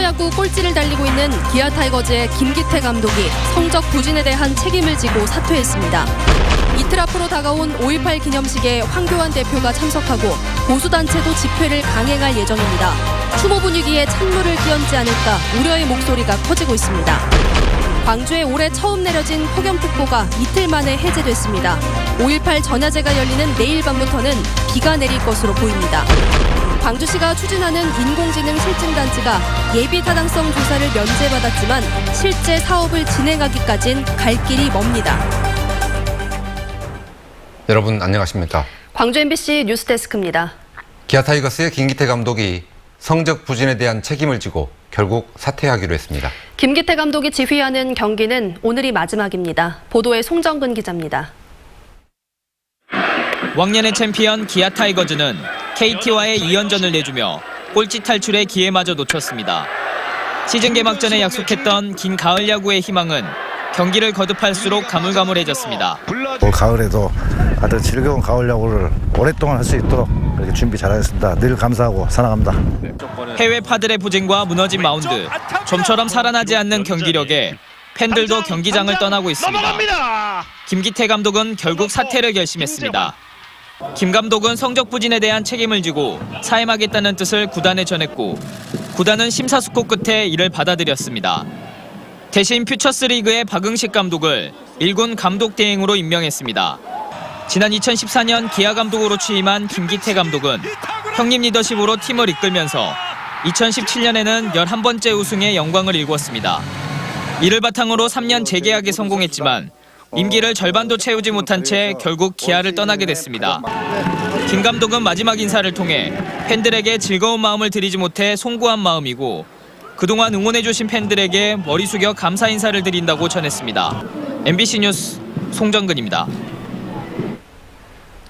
프로야구 꼴찌를 달리고 있는 기아 타이거즈의 김기태 감독이 성적 부진에 대한 책임을 지고 사퇴했습니다. 이틀 앞으로 다가온 5.18 기념식에 황교안 대표가 참석하고 보수단체도 집회를 강행할 예정입니다. 추모 분위기에 찬물을 끼얹지 않을까 우려의 목소리가 커지고 있습니다. 광주에 올해 처음 내려진 폭염특보가 이틀 만에 해제됐습니다. 5.18 전야제가 열리는 내일 밤부터는 비가 내릴 것으로 보입니다. 광주시가 추진하는 인공지능 실증단지가 예비 타당성 조사를 면제받았지만 실제 사업을 진행하기까진 갈 길이 멉니다. 여러분 안녕하십니까? 광주 MBC 뉴스데스크입니다. 기아 타이거스의 김기태 감독이 성적 부진에 대한 책임을 지고 결국 사퇴하기로 했습니다. 김기태 감독이 지휘하는 경기는 오늘이 마지막입니다. 보도에 송정근 기자입니다. 왕년의 챔피언 기아 타이거즈는 KT와의 2연전을 내주며 꼴찌 탈출의 기회마저 놓쳤습니다. 시즌 개막전에 약속했던 긴 가을 야구의 희망은 경기를 거듭할수록 가물가물해졌습니다. 올 가을에도 아주 즐거운 가을 야구를 오랫동안 할 수 있도록 이렇게 준비 잘하겠습니다. 늘 감사하고 사랑합니다. 해외 파들의 부진과 무너진 마운드, 좀처럼 살아나지 않는 경기력에 팬들도 경기장을 떠나고 있습니다. 김기태 감독은 결국 사퇴를 결심했습니다. 김 감독은 성적 부진에 대한 책임을 지고 사임하겠다는 뜻을 구단에 전했고 구단은 심사숙고 끝에 이를 받아들였습니다. 대신 퓨처스리그의 박응식 감독을 1군 감독 대행으로 임명했습니다. 지난 2014년 기아 감독으로 취임한 김기태 감독은 형님 리더십으로 팀을 이끌면서 2017년에는 11번째 우승의 영광을 일궜습니다. 이를 바탕으로 3년 재계약에 성공했지만 임기를 절반도 채우지 못한 채 결국 기아를 떠나게 됐습니다. 김 감독은 마지막 인사를 통해 팬들에게 즐거운 마음을 드리지 못해 송구한 마음이고 그동안 응원해주신 팬들에게 머리 숙여 감사 인사를 드린다고 전했습니다. MBC 뉴스 송정근입니다.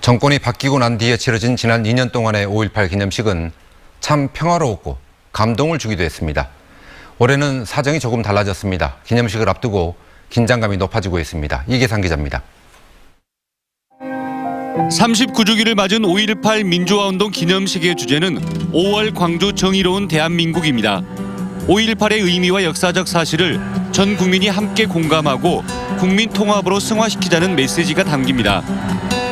정권이 바뀌고 난 뒤에 치러진 지난 2년 동안의 5.18 기념식은 참 평화로웠고 감동을 주기도 했습니다. 올해는 사정이 조금 달라졌습니다. 기념식을 앞두고 긴장감이 높아지고 있습니다. 이계상 기자입니다. 39주기를 맞은 5.18 민주화운동 기념식의 주제는 5월 광주 정의로운 대한민국입니다. 5.18의 의미와 역사적 사실을 전 국민이 함께 공감하고 국민 통합으로 승화시키자는 메시지가 담깁니다.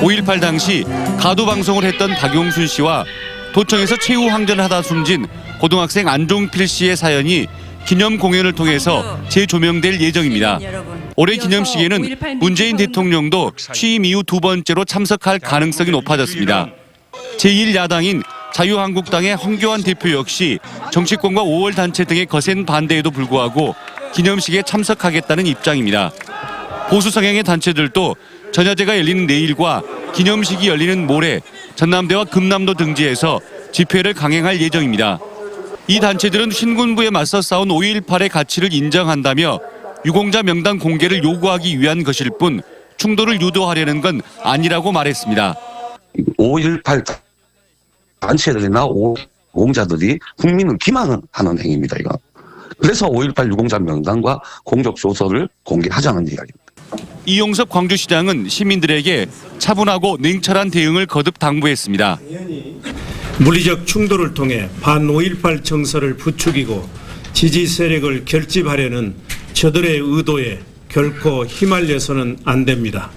5.18 당시 가도방송을 했던 박용순 씨와 도청에서 최후항전을 하다 숨진 고등학생 안종필 씨의 사연이 기념 공연을 통해서 재조명될 예정입니다. 올해 기념식에는 문재인 대통령도 취임 이후 두 번째로 참석할 가능성이 높아졌습니다. 제1야당인 자유한국당의 황교안 대표 역시 정치권과 5월 단체 등의 거센 반대에도 불구하고 기념식에 참석하겠다는 입장입니다. 보수 성향의 단체들도 전야제가 열리는 내일과 기념식이 열리는 모레 전남대와 금남도 등지에서 집회를 강행할 예정입니다. 이 단체들은 신군부에 맞서 싸운 5.18의 가치를 인정한다며 유공자 명단 공개를 요구하기 위한 것일 뿐 충돌을 유도하려는 건 아니라고 말했습니다. 5.18 단체들이나 유공자들이 국민을 기만하는 행위입니다. 이거. 그래서 5.18 유공자 명단과 공적 조서를 공개하자는 이야기입니다. 이용섭 광주시장은 시민들에게 차분하고 냉철한 대응을 거듭 당부했습니다. 물리적 충돌을 통해 반5.18 정서를 부추기고 지지 세력을 결집하려는 저들의 의도에 결코 휘말려서는 안 됩니다.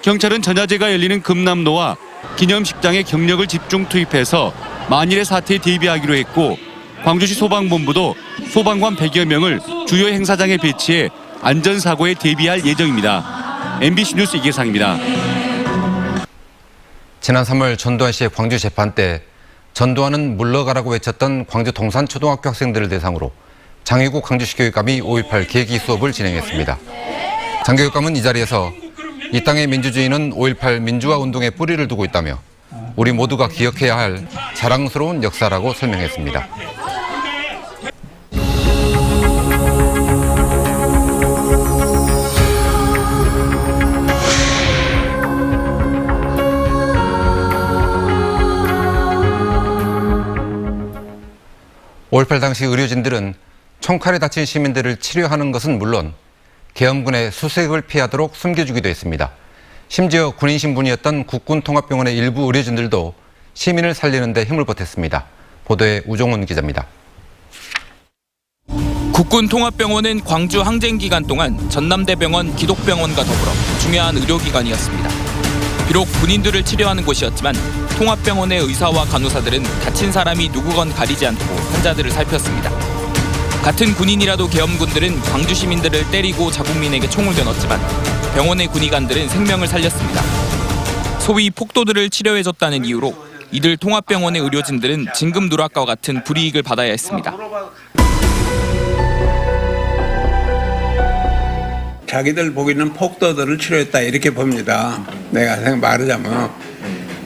경찰은 전야제가 열리는 금남로와 기념식장에 경력을 집중 투입해서 만일의 사태에 대비하기로 했고 광주시 소방본부도 소방관 100여 명을 주요 행사장에 배치해 안전사고에 대비할 예정입니다. MBC 뉴스 이계상입니다. 지난 3월 전두환 씨의 광주 재판 때 전두환은 물러가라고 외쳤던 광주 동산초등학교 학생들을 대상으로 장혜국 광주시 교육감이 5.18 계기 수업을 진행했습니다. 장 교육감은 이 자리에서 이 땅의 민주주의는 5.18 민주화 운동에 뿌리를 두고 있다며 우리 모두가 기억해야 할 자랑스러운 역사라고 설명했습니다. (5.18) 당시 의료진들은 총칼에 다친 시민들을 치료하는 것은 물론 계엄군의 수색을 피하도록 숨겨주기도 했습니다. 심지어 군인 신분이었던 국군통합병원의 일부 의료진들도 시민을 살리는 데 힘을 보탰습니다. 보도에 우종훈 기자입니다. 국군통합병원은 광주 항쟁 기간 동안 전남대병원, 기독병원과 더불어 중요한 의료기관이었습니다. 비록 군인들을 치료하는 곳이었지만 통합병원의 의사와 간호사들은 다친 사람이 누구건 가리지 않고 환자들을 살폈습니다. 같은 군인이라도 계엄군들은 광주 시민들을 때리고 자국민에게 총을 겨눴지만 병원의 군의관들은 생명을 살렸습니다. 소위 폭도들을 치료해줬다는 이유로 이들 통합병원의 의료진들은 진급 누락과 같은 불이익을 받아야 했습니다. 자기들 보기는 폭도들을 치료했다 이렇게 봅니다. 내가 말하자면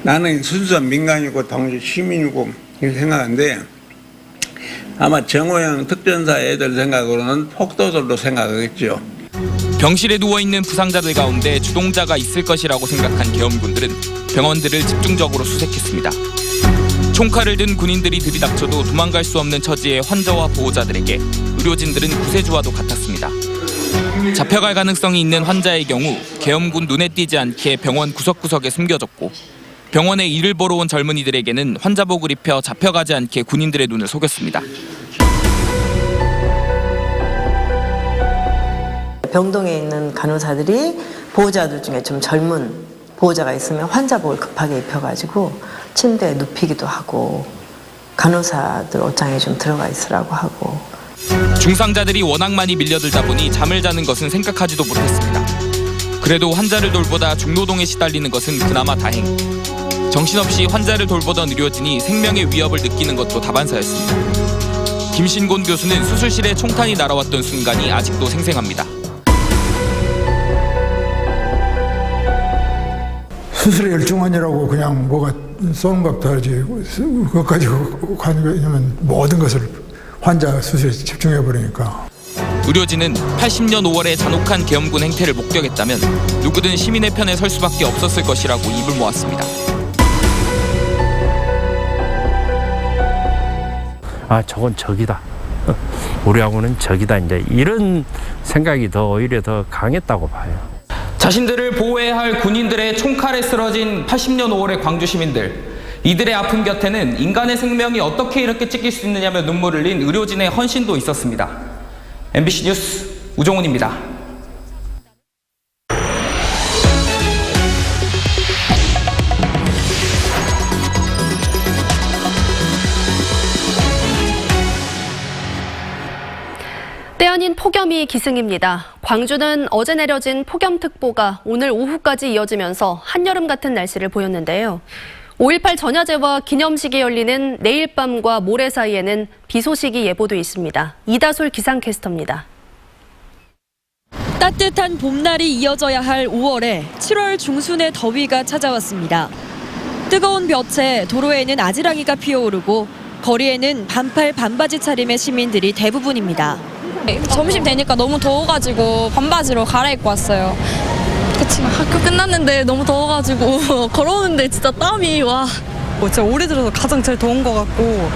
나는 순수한 민간이고 동시 시민이고 이렇게 생각하는데 아마 정호영 특전사 애들 생각으로는 폭도들로 생각하겠죠. 병실에 누워있는 부상자들 가운데 주동자가 있을 것이라고 생각한 계엄군들은 병원들을 집중적으로 수색했습니다. 총칼을 든 군인들이 들이닥쳐도 도망갈 수 없는 처지의 환자와 보호자들에게 의료진들은 구세주와도 같았습니다. 잡혀갈 가능성이 있는 환자의 경우 계엄군 눈에 띄지 않게 병원 구석구석에 숨겨졌고 병원에 일을 보러 온 젊은이들에게는 환자복을 입혀 잡혀가지 않게 군인들의 눈을 속였습니다. 병동에 있는 간호사들이 보호자들 중에 좀 젊은 보호자가 있으면 환자복을 급하게 입혀가지고 침대에 눕히기도 하고 간호사들 옷장에 좀 들어가 있으라고 하고. 중상자들이 워낙 많이 밀려들다 보니 잠을 자는 것은 생각하지도 못했습니다. 그래도 환자를 돌보다 중노동에 시달리는 것은 그나마 다행. 정신없이 환자를 돌보던 의료진이 생명의 위협을 느끼는 것도 다반사였습니다. 김신곤 교수는 수술실에 총탄이 날아왔던 순간이 아직도 생생합니다. 수술에 열중하느라고 그냥 뭐가 쏘는 것도 하지 그것까지 가는 거냐면 모든 것을 환자 수술에 집중해버리니까. 의료진은 80년 5월의 잔혹한 계엄군 행태를 목격했다면 누구든 시민의 편에 설 수밖에 없었을 것이라고 입을 모았습니다. 아, 저건 적이다. 우리하고는 적이다. 이제 이런 생각이 오히려 더 강했다고 봐요. 자신들을 보호해야 할 군인들의 총칼에 쓰러진 80년 5월의 광주 시민들. 이들의 아픔 곁에는 인간의 생명이 어떻게 이렇게 찢길 수 있느냐며 눈물을 흘린 의료진의 헌신도 있었습니다. MBC 뉴스 우종훈입니다. 때 아닌 폭염이 기승입니다. 광주는 어제 내려진 폭염특보가 오늘 오후까지 이어지면서 한여름 같은 날씨를 보였는데요. 5.18 전야제와 기념식이 열리는 내일 밤과 모레 사이에는 비 소식이 예보돼 있습니다. 이다솔 기상캐스터입니다. 따뜻한 봄날이 이어져야 할 5월에 7월 중순의 더위가 찾아왔습니다. 뜨거운 볕에 도로에는 아지랑이가 피어오르고 거리에는 반팔 반바지 차림의 시민들이 대부분입니다. 점심 되니까 너무 더워가지고 반바지로 갈아입고 왔어요. 그치, 학교 끝났는데 너무 더워가지고 걸어오는데 진짜 땀이 와. 진짜 올해 들어서 가장 제일 더운 것 같고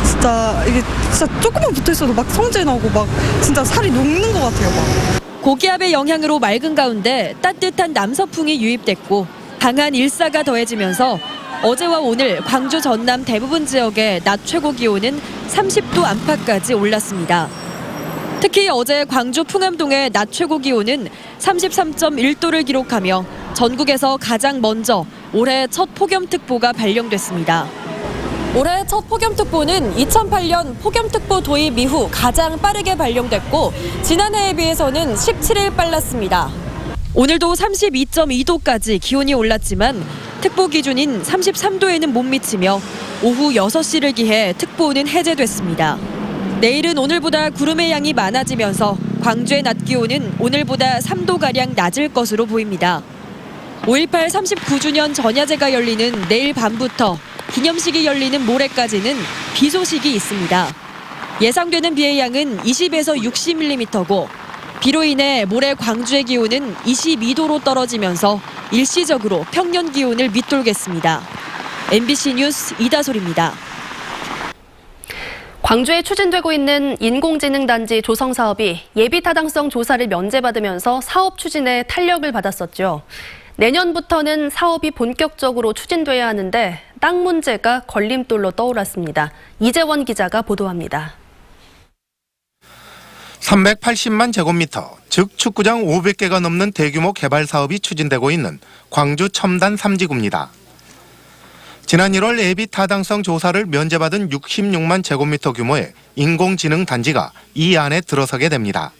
진짜 이게 진짜 조금만 붙어있어도 막 성질 나고 막 진짜 살이 녹는 것 같아요. 막. 고기압의 영향으로 맑은 가운데 따뜻한 남서풍이 유입됐고 강한 일사가 더해지면서 어제와 오늘 광주 전남 대부분 지역의 낮 최고 기온은 30도 안팎까지 올랐습니다. 특히 어제 광주 풍암동의 낮 최고 기온은 33.1도를 기록하며 전국에서 가장 먼저 올해 첫 폭염특보가 발령됐습니다. 올해 첫 폭염특보는 2008년 폭염특보 도입 이후 가장 빠르게 발령됐고 지난해에 비해서는 17일 빨랐습니다. 오늘도 32.2도까지 기온이 올랐지만 특보 기준인 33도에는 못 미치며 오후 6시를 기해 특보는 해제됐습니다. 내일은 오늘보다 구름의 양이 많아지면서 광주의 낮 기온은 오늘보다 3도가량 낮을 것으로 보입니다. 5.18 39주년 전야제가 열리는 내일 밤부터 기념식이 열리는 모레까지는 비 소식이 있습니다. 예상되는 비의 양은 20에서 60mm고 비로 인해 모레 광주의 기온은 22도로 떨어지면서 일시적으로 평년 기온을 밑돌겠습니다. MBC 뉴스 이다솔입니다. 광주에 추진되고 있는 인공지능 단지 조성 사업이 예비 타당성 조사를 면제받으면서 사업 추진에 탄력을 받았었죠. 내년부터는 사업이 본격적으로 추진돼야 하는데 땅 문제가 걸림돌로 떠올랐습니다. 이재원 기자가 보도합니다. 380만 제곱미터, 즉 축구장 500개가 넘는 대규모 개발 사업이 추진되고 있는 광주 첨단 3지구입니다. 지난 1월 예비 타당성 조사를 면제받은 66만 제곱미터 규모의 인공지능 단지가 이 안에 들어서게 됩니다.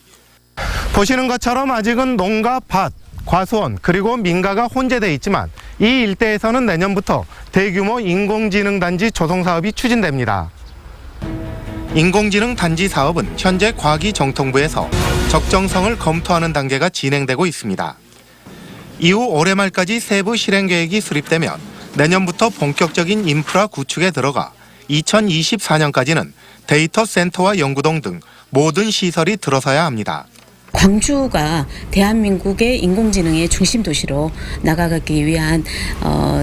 보시는 것처럼 아직은 농가, 밭, 과수원 그리고 민가가 혼재돼 있지만 이 일대에서는 내년부터 대규모 인공지능 단지 조성 사업이 추진됩니다. 인공지능 단지 사업은 현재 과기정통부에서 적정성을 검토하는 단계가 진행되고 있습니다. 이후 올해 말까지 세부 실행 계획이 수립되면 내년부터 본격적인 인프라 구축에 들어가 2024년까지는 데이터 센터와 연구동 등 모든 시설이 들어서야 합니다. 광주가 대한민국의 인공지능의 중심 도시로 나아가기 위한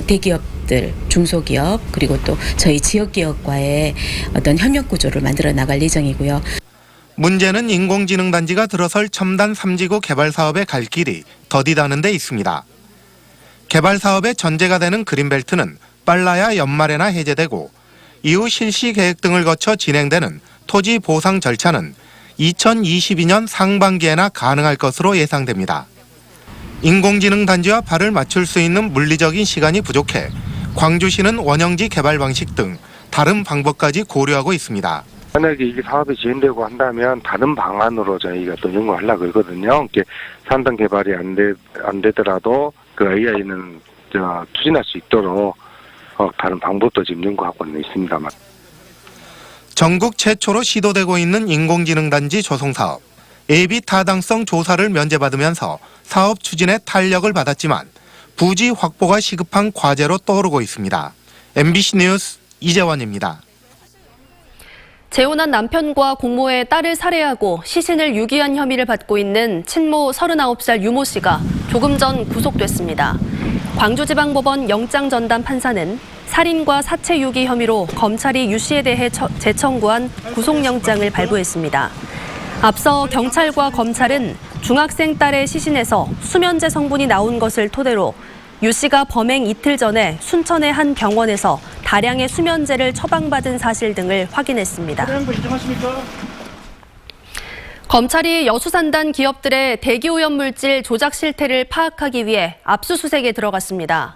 대기업들, 중소기업 그리고 또 저희 지역기업과의 어떤 협력 구조를 만들어 나갈 예정이고요. 문제는 인공지능 단지가 들어설 첨단 3지구 개발 사업의 갈 길이 더디다는 데 있습니다. 개발 사업의 전제가 되는 그린벨트는 빨라야 연말에나 해제되고 이후 실시 계획 등을 거쳐 진행되는 토지 보상 절차는 2022년 상반기에나 가능할 것으로 예상됩니다. 인공지능 단지와 발을 맞출 수 있는 물리적인 시간이 부족해 광주시는 원형지 개발 방식 등 다른 방법까지 고려하고 있습니다. 만약에 이게 사업이 진행되고 한다면 다른 방안으로 저희가 또 연구하려고 그러거든요. 산단 개발이 안 되더라도 그 AI는 추진할 수 있도록 다른 방법도 지금 연구하고는 있습니다만. 전국 최초로 시도되고 있는 인공지능 단지 조성 사업. 예비 타당성 조사를 면제받으면서 사업 추진에 탄력을 받았지만 부지 확보가 시급한 과제로 떠오르고 있습니다. MBC 뉴스 이재원입니다. 재혼한 남편과 공모해 딸을 살해하고 시신을 유기한 혐의를 받고 있는 친모 39살 유모 씨가 조금 전 구속됐습니다. 광주지방법원 영장전담 판사는 살인과 사체 유기 혐의로 검찰이 유 씨에 대해 재청구한 구속영장을 발부했습니다. 앞서 경찰과 검찰은 중학생 딸의 시신에서 수면제 성분이 나온 것을 토대로 유 씨가 범행 이틀 전에 순천의 한 병원에서 다량의 수면제를 처방받은 사실 등을 확인했습니다. 검찰이 여수산단 기업들의 대기오염물질 조작 실태를 파악하기 위해 압수수색에 들어갔습니다.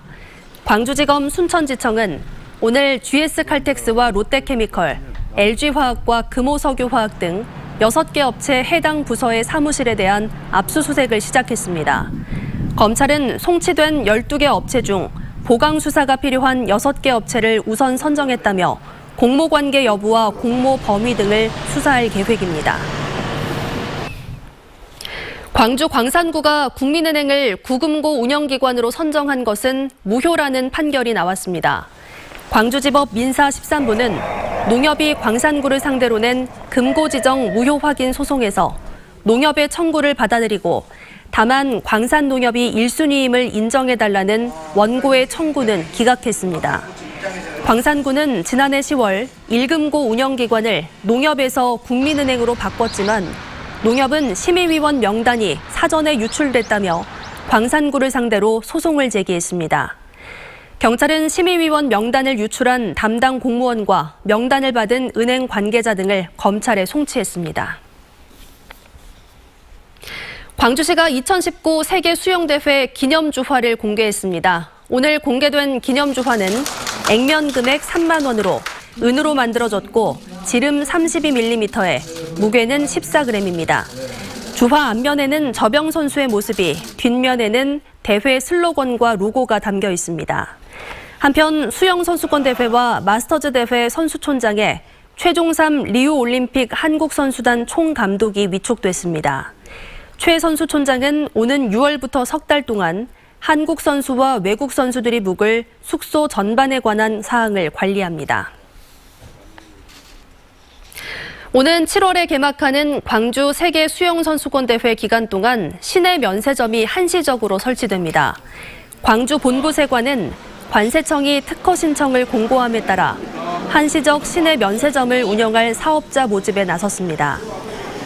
광주지검 순천지청은 오늘 GS칼텍스와 롯데케미컬, LG화학과 금호석유화학 등 6개 업체 해당 부서의 사무실에 대한 압수수색을 시작했습니다. 검찰은 송치된 12개 업체 중 보강 수사가 필요한 6개 업체를 우선 선정했다며 공모관계 여부와 공모 범위 등을 수사할 계획입니다. 광주 광산구가 국민은행을 구금고 운영기관으로 선정한 것은 무효라는 판결이 나왔습니다. 광주지법 민사 13부는 농협이 광산구를 상대로 낸 금고 지정 무효 확인 소송에서 농협의 청구를 받아들이고 다만 광산농협이 1순위임을 인정해달라는 원고의 청구는 기각했습니다. 광산구는 지난해 10월 1금고 운영기관을 농협에서 국민은행으로 바꿨지만 농협은 심의위원 명단이 사전에 유출됐다며 광산구를 상대로 소송을 제기했습니다. 경찰은 심의위원 명단을 유출한 담당 공무원과 명단을 받은 은행 관계자 등을 검찰에 송치했습니다. 광주시가 2019 세계 수영대회 기념주화를 공개했습니다. 오늘 공개된 기념주화는 액면 금액 3만 원으로 은으로 만들어졌고 지름 32mm에 무게는 14g입니다. 주화 앞면에는 저병 선수의 모습이, 뒷면에는 대회 슬로건과 로고가 담겨 있습니다. 한편 수영선수권대회와 마스터즈 대회 선수촌장에 최종삼 리우올림픽 한국선수단 총감독이 위촉됐습니다. 최 선수촌장은 오는 6월부터 석 달 동안 한국 선수와 외국 선수들이 묵을 숙소 전반에 관한 사항을 관리합니다. 오는 7월에 개막하는 광주 세계 수영선수권대회 기간 동안 시내 면세점이 한시적으로 설치됩니다. 광주 본부세관은 관세청이 특허 신청을 공고함에 따라 한시적 시내 면세점을 운영할 사업자 모집에 나섰습니다.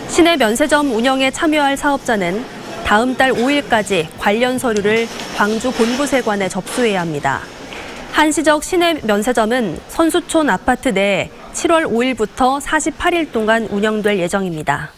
시내 면세점 운영에 참여할 사업자는 다음 달 5일까지 관련 서류를 광주 본부세관에 접수해야 합니다. 한시적 시내 면세점은 선수촌 아파트 내에 7월 5일부터 48일 동안 운영될 예정입니다.